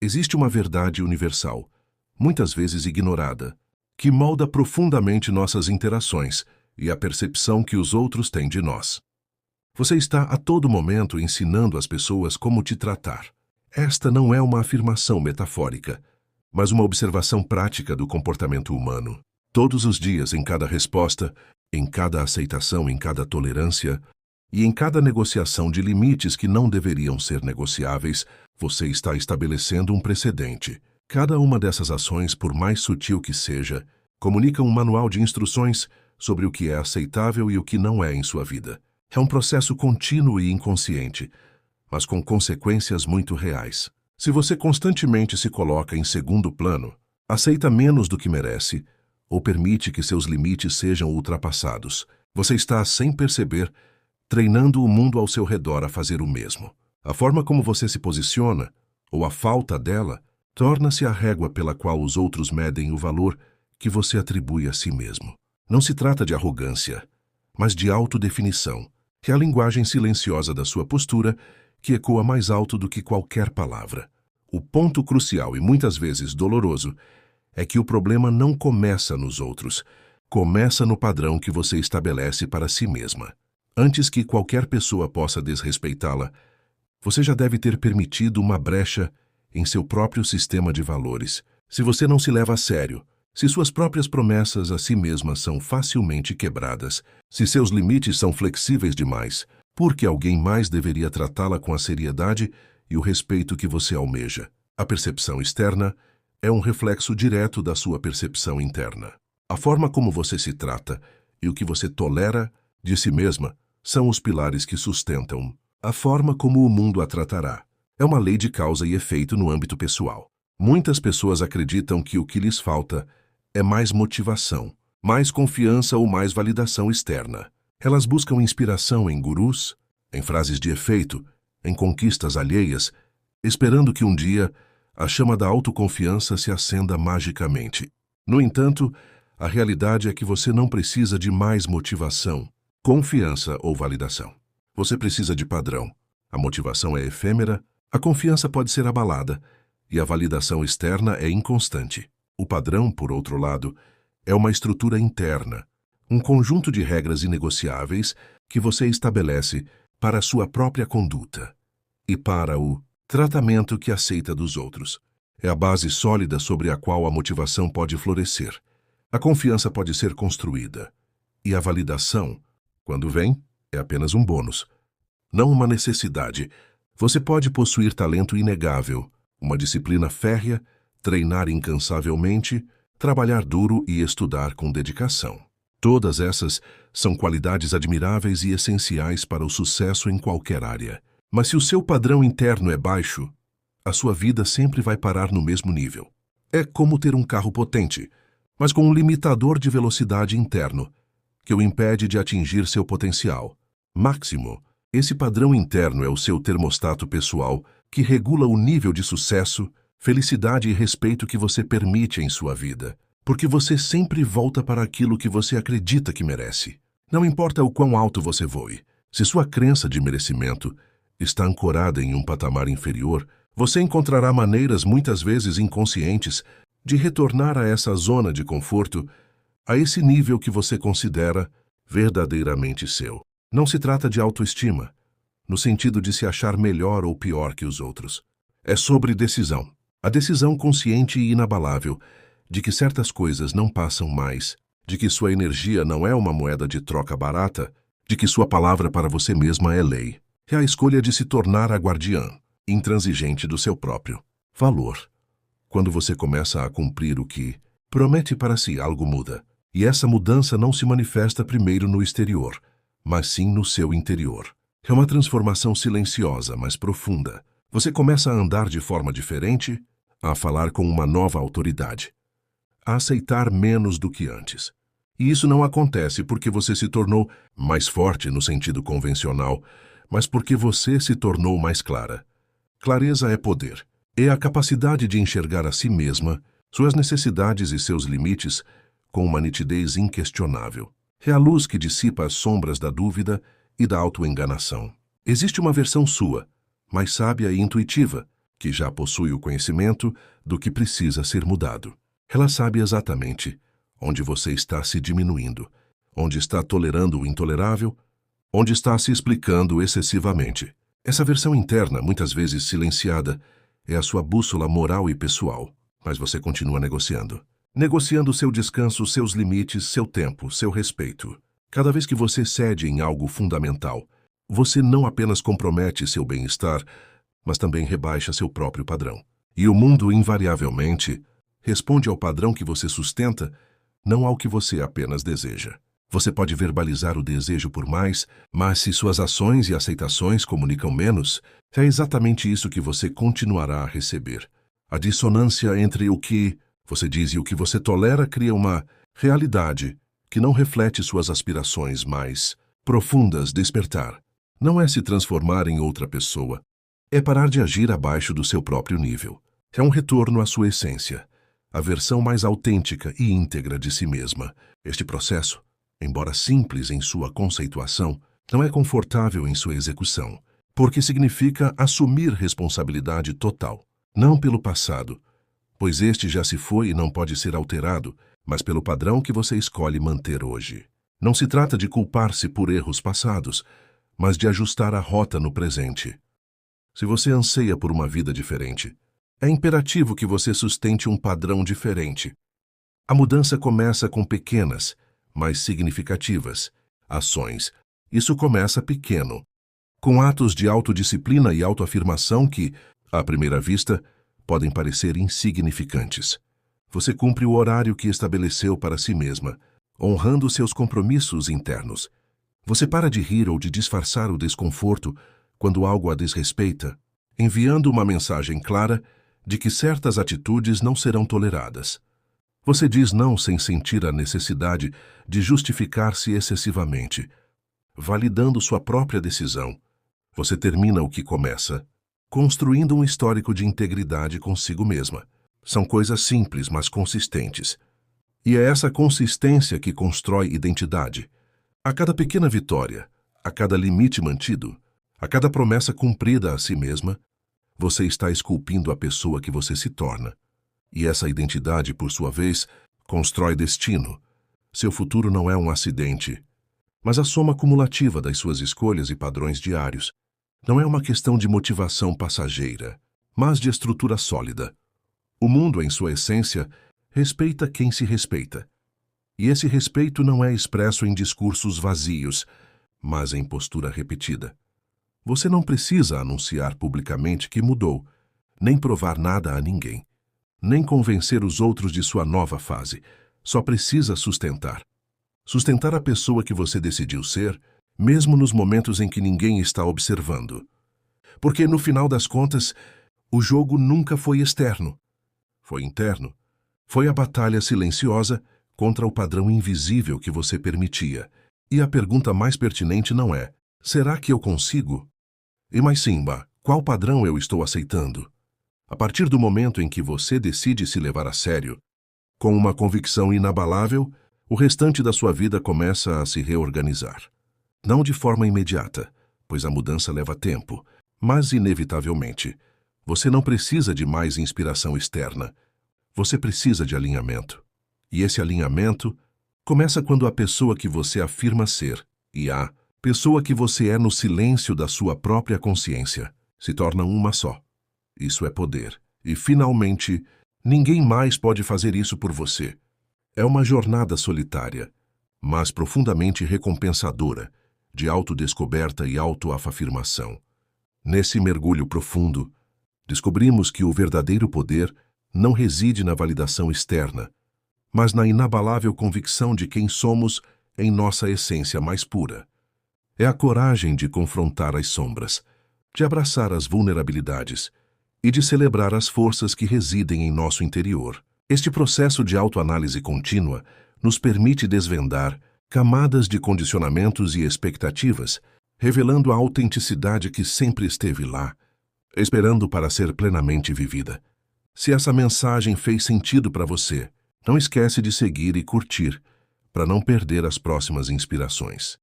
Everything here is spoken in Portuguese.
Existe uma verdade universal, muitas vezes ignorada, que molda profundamente nossas interações e a percepção que os outros têm de nós. Você está a todo momento ensinando as pessoas como te tratar. Esta não é uma afirmação metafórica, mas uma observação prática do comportamento humano. Todos os dias, em cada resposta, em cada aceitação, em cada tolerância e em cada negociação de limites que não deveriam ser negociáveis, você está estabelecendo um precedente. Cada uma dessas ações, por mais sutil que seja, comunica um manual de instruções sobre o que é aceitável e o que não é em sua vida. É um processo contínuo e inconsciente, mas com consequências muito reais. Se você constantemente se coloca em segundo plano, aceita menos do que merece, ou permite que seus limites sejam ultrapassados, você está, sem perceber, treinando o mundo ao seu redor a fazer o mesmo. A forma como você se posiciona, ou a falta dela, torna-se a régua pela qual os outros medem o valor que você atribui a si mesmo. Não se trata de arrogância, mas de autodefinição. É a linguagem silenciosa da sua postura que ecoa mais alto do que qualquer palavra. O ponto crucial e muitas vezes doloroso é que o problema não começa nos outros, começa no padrão que você estabelece para si mesma. Antes que qualquer pessoa possa desrespeitá-la, você já deve ter permitido uma brecha em seu próprio sistema de valores. Se você não se leva a sério, se suas próprias promessas a si mesma são facilmente quebradas, se seus limites são flexíveis demais, por que alguém mais deveria tratá-la com a seriedade e o respeito que você almeja? A percepção externa é um reflexo direto da sua percepção interna. A forma como você se trata e o que você tolera de si mesma são os pilares que sustentam a forma como o mundo a tratará. É uma lei de causa e efeito no âmbito pessoal. Muitas pessoas acreditam que o que lhes falta é mais motivação, mais confiança ou mais validação externa. Elas buscam inspiração em gurus, em frases de efeito, em conquistas alheias, esperando que um dia a chama da autoconfiança se acenda magicamente. No entanto, a realidade é que você não precisa de mais motivação, confiança ou validação. Você precisa de padrão. A motivação é efêmera, a confiança pode ser abalada e a validação externa é inconstante. O padrão, por outro lado, é uma estrutura interna, um conjunto de regras inegociáveis que você estabelece para a sua própria conduta e para o tratamento que aceita dos outros. É a base sólida sobre a qual a motivação pode florescer. A confiança pode ser construída e a validação, quando vem, é apenas um bônus, não uma necessidade. Você pode possuir talento inegável, uma disciplina férrea, treinar incansavelmente, trabalhar duro e estudar com dedicação. Todas essas são qualidades admiráveis e essenciais para o sucesso em qualquer área. Mas se o seu padrão interno é baixo, a sua vida sempre vai parar no mesmo nível. É como ter um carro potente, mas com um limitador de velocidade interno, que o impede de atingir seu potencial máximo. Esse padrão interno é o seu termostato pessoal que regula o nível de sucesso, felicidade e respeito que você permite em sua vida, porque você sempre volta para aquilo que você acredita que merece. Não importa o quão alto você voe, se sua crença de merecimento está ancorada em um patamar inferior, você encontrará maneiras muitas vezes inconscientes de retornar a essa zona de conforto, a esse nível que você considera verdadeiramente seu. Não se trata de autoestima, no sentido de se achar melhor ou pior que os outros. É sobre decisão. A decisão consciente e inabalável de que certas coisas não passam mais, de que sua energia não é uma moeda de troca barata, de que sua palavra para você mesma é lei. É a escolha de se tornar a guardiã, intransigente do seu próprio valor. Quando você começa a cumprir o que promete para si, algo muda. E essa mudança não se manifesta primeiro no exterior, mas sim no seu interior. É uma transformação silenciosa, mas profunda. Você começa a andar de forma diferente, a falar com uma nova autoridade, a aceitar menos do que antes. E isso não acontece porque você se tornou mais forte no sentido convencional, mas porque você se tornou mais clara. Clareza é poder. É a capacidade de enxergar a si mesma, suas necessidades e seus limites com uma nitidez inquestionável. É a luz que dissipa as sombras da dúvida e da autoenganação. Existe uma versão sua, mais sábia e intuitiva, que já possui o conhecimento do que precisa ser mudado. Ela sabe exatamente onde você está se diminuindo, onde está tolerando o intolerável, onde está se explicando excessivamente. Essa versão interna, muitas vezes silenciada, é a sua bússola moral e pessoal, mas você continua negociando. Negociando seu descanso, seus limites, seu tempo, seu respeito. Cada vez que você cede em algo fundamental, você não apenas compromete seu bem-estar, mas também rebaixa seu próprio padrão. E o mundo, invariavelmente, responde ao padrão que você sustenta, não ao que você apenas deseja. Você pode verbalizar o desejo por mais, mas se suas ações e aceitações comunicam menos, é exatamente isso que você continuará a receber. A dissonância entre o que você diz e o que você tolera cria uma realidade que não reflete suas aspirações mais profundas. Despertar não é se transformar em outra pessoa, é parar de agir abaixo do seu próprio nível. É um retorno à sua essência, a versão mais autêntica e íntegra de si mesma. Este processo, embora simples em sua conceituação, não é confortável em sua execução, porque significa assumir responsabilidade total, não pelo passado, pois este já se foi e não pode ser alterado, mas pelo padrão que você escolhe manter hoje. Não se trata de culpar-se por erros passados, mas de ajustar a rota no presente. Se você anseia por uma vida diferente, é imperativo que você sustente um padrão diferente. A mudança começa com pequenas, mas significativas, ações. Isso começa pequeno, com atos de autodisciplina e autoafirmação que, à primeira vista, podem parecer insignificantes. Você cumpre o horário que estabeleceu para si mesma, honrando seus compromissos internos. Você para de rir ou de disfarçar o desconforto quando algo a desrespeita, enviando uma mensagem clara de que certas atitudes não serão toleradas. Você diz não sem sentir a necessidade de justificar-se excessivamente, validando sua própria decisão. Você termina o que começa, construindo um histórico de integridade consigo mesma. São coisas simples, mas consistentes. E é essa consistência que constrói identidade. A cada pequena vitória, a cada limite mantido, a cada promessa cumprida a si mesma, você está esculpindo a pessoa que você se torna. E essa identidade, por sua vez, constrói destino. Seu futuro não é um acidente, mas a soma cumulativa das suas escolhas e padrões diários. Não é uma questão de motivação passageira, mas de estrutura sólida. O mundo, em sua essência, respeita quem se respeita. E esse respeito não é expresso em discursos vazios, mas em postura repetida. Você não precisa anunciar publicamente que mudou, nem provar nada a ninguém, nem convencer os outros de sua nova fase. Só precisa sustentar. Sustentar a pessoa que você decidiu ser, mesmo nos momentos em que ninguém está observando. Porque, no final das contas, o jogo nunca foi externo. Foi interno. Foi a batalha silenciosa contra o padrão invisível que você permitia. E a pergunta mais pertinente não é: será que eu consigo? E mais sim, qual padrão eu estou aceitando? A partir do momento em que você decide se levar a sério, com uma convicção inabalável, o restante da sua vida começa a se reorganizar. Não de forma imediata, pois a mudança leva tempo, mas inevitavelmente. Você não precisa de mais inspiração externa. Você precisa de alinhamento. E esse alinhamento começa quando a pessoa que você afirma ser e a pessoa que você é no silêncio da sua própria consciência se torna uma só. Isso é poder. E, finalmente, ninguém mais pode fazer isso por você. É uma jornada solitária, mas profundamente recompensadora, de autodescoberta e autoafirmação. Nesse mergulho profundo, descobrimos que o verdadeiro poder não reside na validação externa, mas na inabalável convicção de quem somos em nossa essência mais pura. É a coragem de confrontar as sombras, de abraçar as vulnerabilidades e de celebrar as forças que residem em nosso interior. Este processo de autoanálise contínua nos permite desvendar camadas de condicionamentos e expectativas, revelando a autenticidade que sempre esteve lá, esperando para ser plenamente vivida. Se essa mensagem fez sentido para você, não esquece de seguir e curtir, para não perder as próximas inspirações.